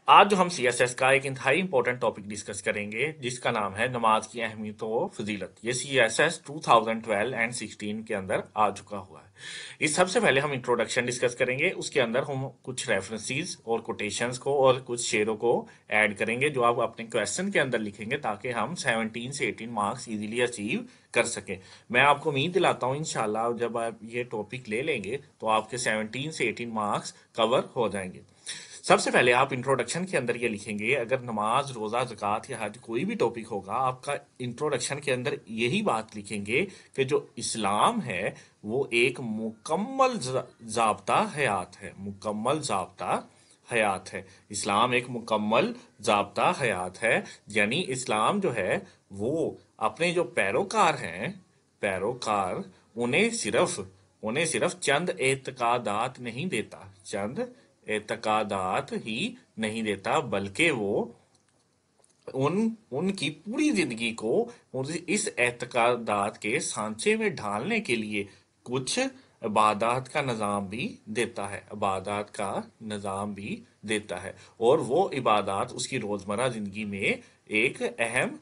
آج جو ہم CSS کا ایک انتہائی امپورٹنٹ ٹاپک ڈسکس کریں گے جس کا نام ہے نماز کی اہمیت و فضیلت۔ یہ CSS 2012 اینڈ 16 کے اندر آ چکا ہوا ہے۔ اس سب سے پہلے ہم انٹروڈکشن ڈسکس کریں گے، اس کے اندر ہم کچھ ریفرنسز اور کوٹیشنز کو اور کچھ شعروں کو ایڈ کریں گے جو آپ اپنے کویسچن کے اندر لکھیں گے تاکہ ہم 17 سے 18 مارکس ایزیلی اچیو کر سکیں۔ میں آپ کو امید دلاتا ہوں انشاءاللہ جب آپ یہ ٹاپک لے لیں گے تو آپ کے 17 سے 18 مارکس کور ہو جائیں گے۔ سب سے پہلے آپ انٹروڈکشن کے اندر یہ لکھیں گے، اگر نماز، روزہ، زکوٰۃ یا حج کوئی بھی ٹاپک ہوگا، آپ کا انٹروڈکشن کے اندر یہی بات لکھیں گے کہ جو اسلام ہے وہ ایک مکمل ضابطہ حیات ہے، مکمل ضابطہ حیات ہے۔ اسلام ایک مکمل ضابطہ حیات ہے، یعنی اسلام جو ہے وہ اپنے جو پیروکار ہیں، پیروکار انہیں صرف چند اعتقادات نہیں دیتا، چند اعتقادات ہی نہیں دیتا، بلکہ وہ ان کی پوری زندگی کو اس اعتقادات کے سانچے میں ڈھالنے کے لیے کچھ عبادات کا نظام بھی دیتا ہے، عبادات کا نظام بھی دیتا ہے، اور وہ عبادات اس کی روزمرہ زندگی میں ایک اہم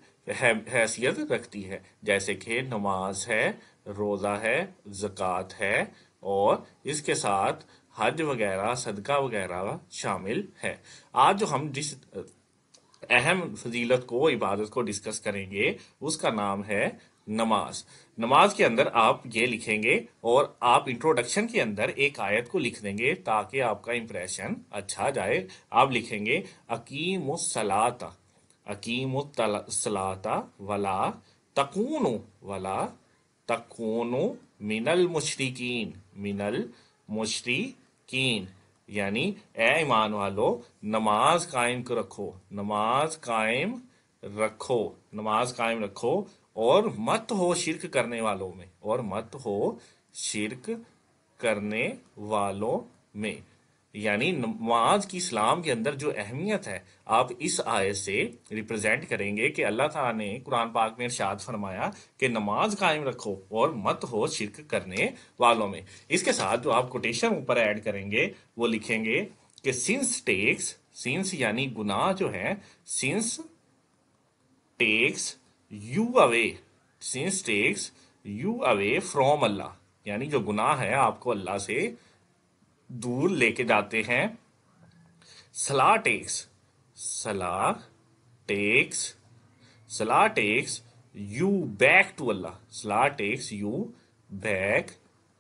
حیثیت رکھتی ہے، جیسے کہ نماز ہے، روزہ ہے، زکوٰۃ ہے، اور اس کے ساتھ حج وغیرہ، صدقہ وغیرہ شامل ہے۔ آج جو ہم جس اہم فضیلت کو، عبادت کو ڈسکس کریں گے اس کا نام ہے نماز۔ نماز کے اندر آپ یہ لکھیں گے اور آپ انٹروڈکشن کے اندر ایک آیت کو لکھ دیں گے تاکہ آپ کا امپریشن اچھا جائے۔ آپ لکھیں گے اقیم الصلاۃ، اقیم الصلاۃ ولا تکونوا من المشرکین، من المشرکین، یعنی اے ایمان والو نماز قائم رکھو، نماز قائم رکھو، نماز قائم رکھو، اور مت ہو شرک کرنے والوں میں، اور مت ہو شرک کرنے والوں میں۔ یعنی نماز کی اسلام کے اندر جو اہمیت ہے آپ اس آیت سے ریپرزینٹ کریں گے کہ اللہ تعالیٰ نے قرآن پاک میں ارشاد فرمایا کہ نماز قائم رکھو اور مت ہو شرک کرنے والوں میں۔ اس کے ساتھ جو آپ کوٹیشن اوپر ایڈ کریں گے وہ لکھیں گے کہ سنس یعنی گناہ جو ہے، sins takes you away, sins takes you away from Allah, یعنی جو گناہ ہے آپ کو اللہ سے دور لے کے جاتے ہیں۔ صلاح ٹیکس یو بیک ٹو اللہ، صلاح ٹیکس یو بیک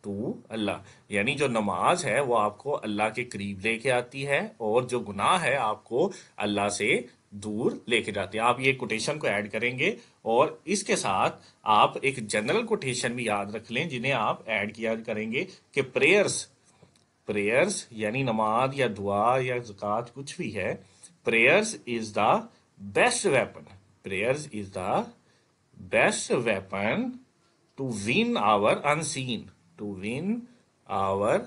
ٹو اللہ، یعنی جو نماز ہے وہ آپ کو اللہ کے قریب لے کے آتی ہے اور جو گناہ ہے آپ کو اللہ سے دور لے کے جاتے ہیں۔ آپ یہ کوٹیشن کو ایڈ کریں گے اور اس کے ساتھ آپ ایک جنرل کوٹیشن بھی یاد رکھ لیں جنہیں آپ ایڈ کیا کریں گے کہ پریئرز یعنی نماز یا دعا یا زکوٰۃ کچھ بھی ہے، prayers is the best weapon, prayers is the best weapon to win our unseen, to win our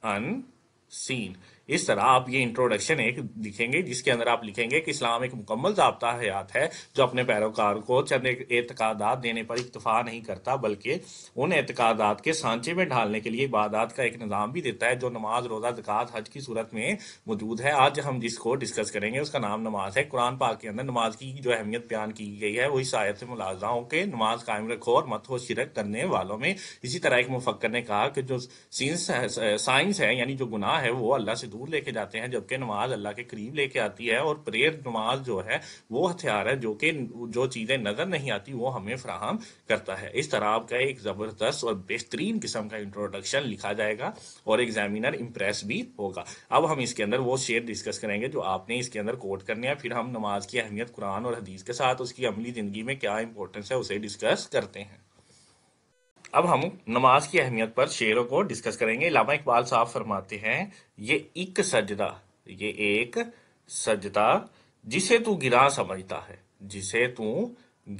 unseen. اس طرح آپ یہ انٹروڈکشن ایک لکھیں گے جس کے اندر آپ لکھیں گے کہ اسلام ایک مکمل ضابطہ حیات ہے جو اپنے پیروکار کو چند اعتقادات دینے پر اکتفا نہیں کرتا بلکہ ان اعتقادات کے سانچے میں ڈھالنے کے لیے عبادات کا ایک نظام بھی دیتا ہے جو نماز، روزہ، زکوٰۃ، حج کی صورت میں موجود ہے۔ آج ہم جس کو ڈسکس کریں گے اس کا نام نماز ہے۔ قرآن پاک کے اندر نماز کی جو اہمیت بیان کی گئی ہے وہ اس آیت سے ملاحظہ ہو کہ نماز قائم رکھو اور مت ہو شرک کرنے والوں میں۔ اسی طرح ایک مفکر نے کہا کہ جو سائنس ہے یعنی جو گناہ ہے وہ اللہ سے دور لے کے جاتے ہیں جبکہ نماز اللہ کے قریب لے کے آتی ہے، اور پریئر نماز جو ہے وہ ہتھیار ہے جو کہ جو چیزیں نظر نہیں آتی وہ ہمیں فراہم کرتا ہے۔ اس طرح آپ کا ایک زبردست اور بہترین قسم کا انٹروڈکشن لکھا جائے گا اور ایگزامینر امپریس بھی ہوگا۔ اب ہم اس کے اندر وہ شعر ڈسکس کریں گے جو آپ نے اس کے اندر کوٹ کرنے ہیں، پھر ہم نماز کی اہمیت قرآن اور حدیث کے ساتھ اس کی عملی زندگی میں کیا امپورٹنس ہے اسے ڈسکس کرتے ہیں۔ اب ہم نماز کی اہمیت پر شعروں کو ڈسکس کریں گے۔ علامہ اقبال صاحب فرماتے ہیں یہ ایک سجدہ جسے تو گراں سمجھتا ہے، جسے تو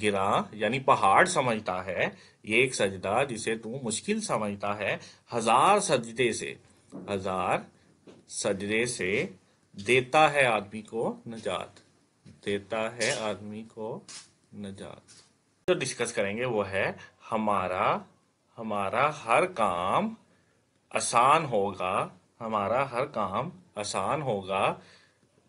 گراں یعنی پہاڑ سمجھتا ہے، یہ ایک سجدہ جسے تو مشکل سمجھتا ہے، ہزار سجدے سے دیتا ہے آدمی کو نجات، دیتا ہے آدمی کو نجات۔ جو ڈسکس کریں گے وہ ہے ہمارا ہر کام آسان ہوگا، ہمارا ہر کام آسان ہوگا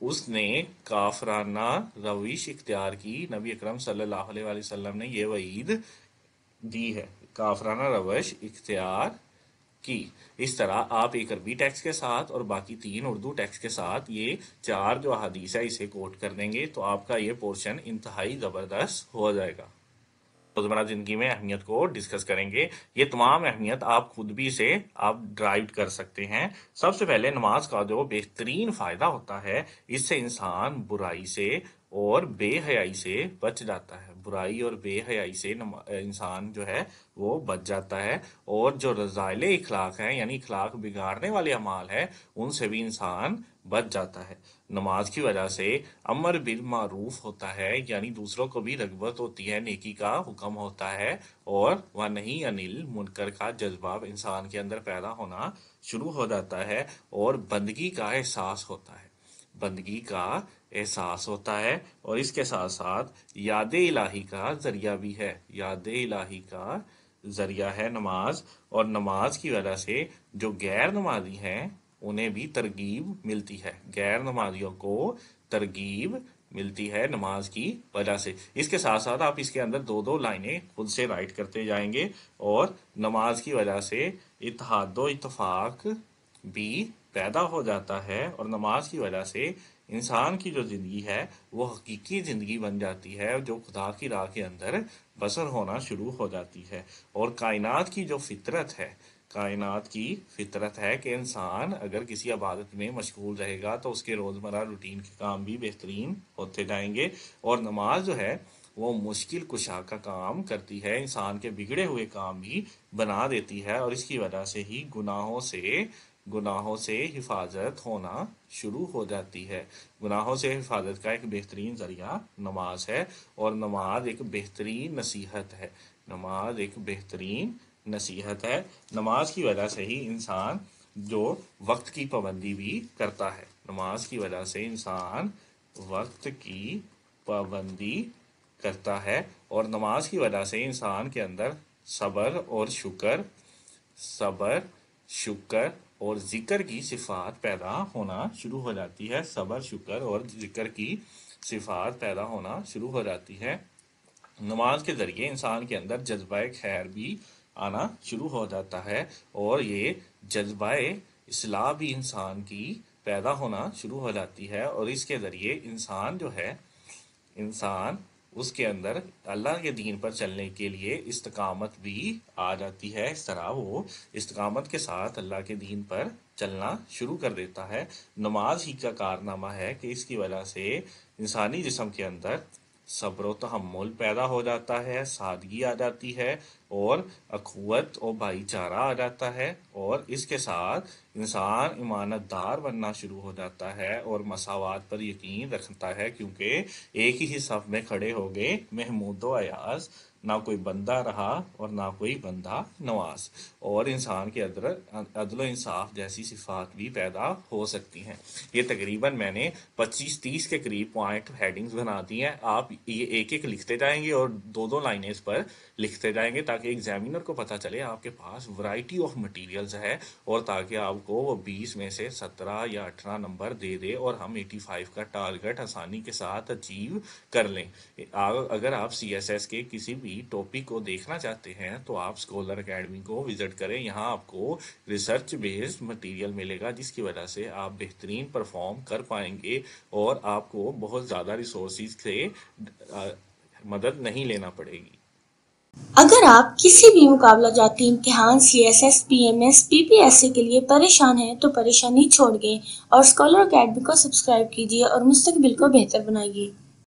اس نے کافرانہ روش اختیار کی. نبی اکرم صلی اللہ علیہ وآلہ وسلم نے یہ وعید دی ہے، کافرانہ روش اختیار کی. اس طرح آپ ایک عربی ٹیکسٹ کے ساتھ اور باقی 3 اردو ٹیکسٹ کے ساتھ یہ 4 جو احادیث ہے اسے کوٹ کر دیں گے تو آپ کا یہ پورشن انتہائی زبردست ہو جائے گا. روزمرہ زندگی میں اہمیت کو ڈسکس کریں گے. یہ تمام اہمیت آپ خود بھی سے آپ ڈرائیو کر سکتے ہیں. سب سے پہلے نماز کا جو بہترین فائدہ ہوتا ہے، اس سے انسان برائی سے اور بے حیائی سے بچ جاتا ہے. برائی اور بے حیائی سے انسان جو ہے وہ بچ جاتا ہے، اور جو رذائل اخلاق ہیں یعنی اخلاق بگاڑنے والے اعمال ہیں ان سے بھی انسان بچ جاتا ہے. نماز کی وجہ سے امر بالمعروف ہوتا ہے، یعنی دوسروں کو بھی رغبت ہوتی ہے، نیکی کا حکم ہوتا ہے، اور وَنَہِی عَنِ الْمُنکر کا جذبہ انسان کے اندر پیدا ہونا شروع ہو جاتا ہے، اور بندگی کا احساس ہوتا ہے. بندگی کا احساس ہوتا ہے، اور اس کے ساتھ ساتھ یاد الہی کا ذریعہ بھی ہے. یاد الہی کا ذریعہ ہے نماز، اور نماز کی وجہ سے جو غیر نمازی ہیں انہیں بھی ترغیب ملتی ہے. غیر نمازیوں کو ترغیب ملتی ہے نماز کی وجہ سے. اس کے ساتھ ساتھ آپ اس کے اندر 2 لائنیں خود سے رائٹ کرتے جائیں گے، اور نماز کی وجہ سے اتحاد و اتفاق بھی پیدا ہو جاتا ہے، اور نماز کی وجہ سے انسان کی جو زندگی ہے وہ حقیقی زندگی بن جاتی ہے، جو خدا کی راہ کے اندر بسر ہونا شروع ہو جاتی ہے. اور کائنات کی جو فطرت ہے، کائنات کی فطرت ہے کہ انسان اگر کسی عبادت میں مشغول رہے گا تو اس کے روزمرہ روٹین کے کام بھی بہترین ہوتے جائیں گے. اور نماز جو ہے وہ مشکل کشا کا کام کرتی ہے، انسان کے بگڑے ہوئے کام بھی بنا دیتی ہے، اور اس کی وجہ سے ہی گناہوں سے حفاظت ہونا شروع ہو جاتی ہے. گناہوں سے حفاظت کا ایک بہترین ذریعہ نماز ہے، اور نماز ایک بہترین نصیحت ہے. نماز ایک بہترین نصیحت ہے. نماز کی وجہ سے ہی انسان جو وقت کی پابندی بھی کرتا ہے. نماز کی وجہ سے انسان وقت کی پابندی کرتا ہے، اور نماز کی وجہ سے انسان کے اندر صبر شکر اور ذکر کی صفات پیدا ہونا شروع ہو جاتی ہے. صبر، شکر اور ذکر کی صفات پیدا ہونا شروع ہو جاتی ہے. نماز کے ذریعے انسان کے اندر جذبہ خیر بھی آنا شروع ہو جاتا ہے، اور یہ جذبہ اصلاح بھی انسان کی پیدا ہونا شروع ہو جاتی ہے، اور اس کے ذریعے انسان اس کے اندر اللہ کے دین پر چلنے کے لیے استقامت بھی آ جاتی ہے. اس طرح وہ استقامت کے ساتھ اللہ کے دین پر چلنا شروع کر دیتا ہے. نماز ہی کا کارنامہ ہے کہ اس کی وجہ سے انسانی جسم کے اندر صبر و تحمل پیدا ہو جاتا ہے، سادگی آ جاتی ہے، اور اخوت اور بھائی چارہ آ جاتا ہے، اور اس کے ساتھ انسان امانت دار بننا شروع ہو جاتا ہے، اور مساوات پر یقین رکھتا ہے، کیونکہ ایک ہی صف میں کھڑے ہو گئے محمود و ایاز، نہ کوئی بندہ رہا اور نہ کوئی بندہ نواز، اور انسان کے اندر عدل و انصاف جیسی صفات بھی پیدا ہو سکتی ہیں. یہ تقریباً میں نے 25-30 کے قریب پوائنٹ ہیڈنگز بنا دی ہیں. آپ یہ ایک ایک لکھتے جائیں گے اور 2 لائنیں اس پر لکھتے جائیں گے، تاکہ ایگزامینر کو پتہ چلے آپ کے پاس ورائٹی آف مٹیریلز ہے، اور تاکہ آپ کو وہ 20 میں سے 17 یا 18 نمبر دے دے، اور ہم 85 کا ٹارگٹ آسانی کے ساتھ اچیو کر لیں. اگر آپ CSS کے کسی بھی ٹاپک کو دیکھنا چاہتے ہیں تو آپ اسکولر اکیڈمی کو وزٹ کریں. یہاں آپ کو ریسرچ بیسڈ مٹیریل ملے گا، جس کی وجہ سے آپ بہترین پرفارم کر پائیں گے، اور آپ کو بہت زیادہ ریسورسز سے مدد نہیں لینا پڑے گی. اگر آپ کسی بھی مقابلہ جاتی امتحان CSS PMS PPSC کے لیے پریشان ہیں تو پریشانی چھوڑ گئے اور اسکالر اکیڈمی کو سبسکرائب کیجیے اور مستقبل کو بہتر بنائیے.